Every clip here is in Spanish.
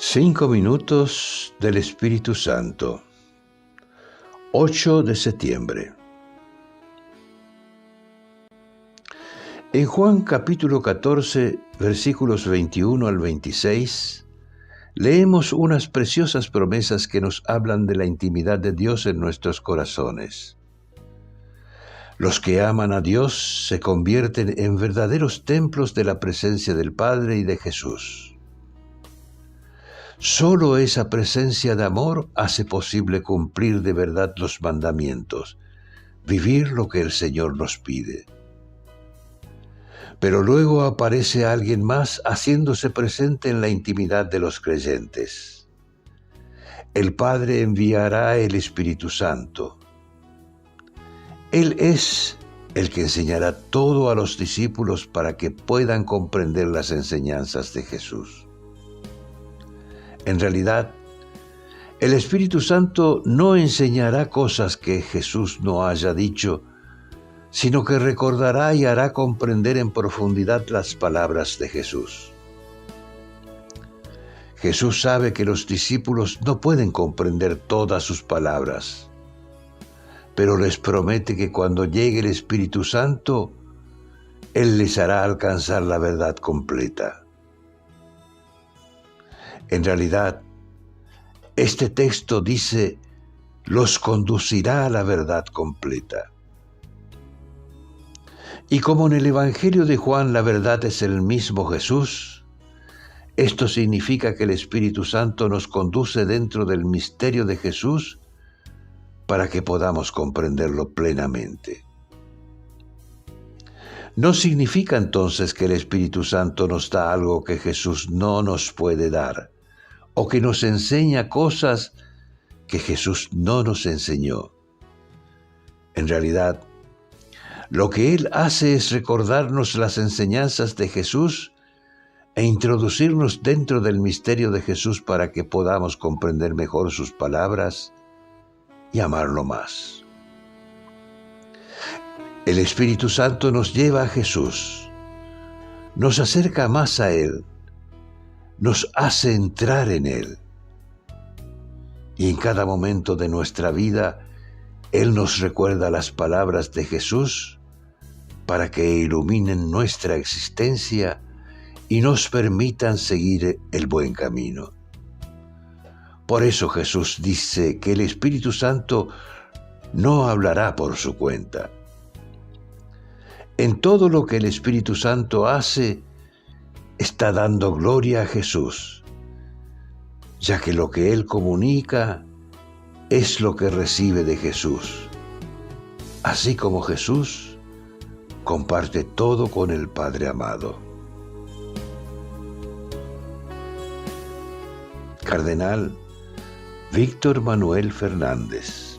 5 minutos del Espíritu Santo. 8 de septiembre. En Juan capítulo 14, versículos 21 al 26, leemos unas preciosas promesas que nos hablan de la intimidad de Dios en nuestros corazones. Los que aman a Dios se convierten en verdaderos templos de la presencia del Padre y de Jesús. Solo esa presencia de amor hace posible cumplir de verdad los mandamientos, vivir lo que el Señor nos pide. Pero luego aparece alguien más haciéndose presente en la intimidad de los creyentes. El Padre enviará el Espíritu Santo. Él es el que enseñará todo a los discípulos para que puedan comprender las enseñanzas de Jesús. En realidad, el Espíritu Santo no enseñará cosas que Jesús no haya dicho, sino que recordará y hará comprender en profundidad las palabras de Jesús. Jesús sabe que los discípulos no pueden comprender todas sus palabras, pero les promete que cuando llegue el Espíritu Santo, Él les hará alcanzar la verdad completa. En realidad, este texto dice, los conducirá a la verdad completa. Y como en el Evangelio de Juan la verdad es el mismo Jesús, esto significa que el Espíritu Santo nos conduce dentro del misterio de Jesús para que podamos comprenderlo plenamente. No significa entonces que el Espíritu Santo nos da algo que Jesús no nos puede dar, o que nos enseña cosas que Jesús no nos enseñó. En realidad, lo que Él hace es recordarnos las enseñanzas de Jesús e introducirnos dentro del misterio de Jesús para que podamos comprender mejor sus palabras y amarlo más. El Espíritu Santo nos lleva a Jesús, nos acerca más a Él, nos hace entrar en Él. Y en cada momento de nuestra vida, Él nos recuerda las palabras de Jesús para que iluminen nuestra existencia y nos permitan seguir el buen camino. Por eso Jesús dice que el Espíritu Santo no hablará por su cuenta. En todo lo que el Espíritu Santo hace, está dando gloria a Jesús, ya que lo que Él comunica es lo que recibe de Jesús, así como Jesús comparte todo con el Padre amado. Cardenal Víctor Manuel Fernández.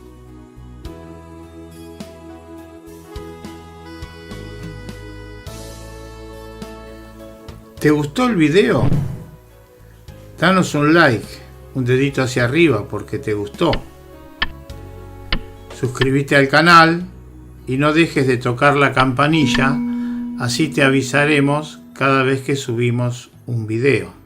¿Te gustó el video? Danos un like, un dedito hacia arriba porque te gustó. Suscríbete al canal y no dejes de tocar la campanilla, así te avisaremos cada vez que subimos un video.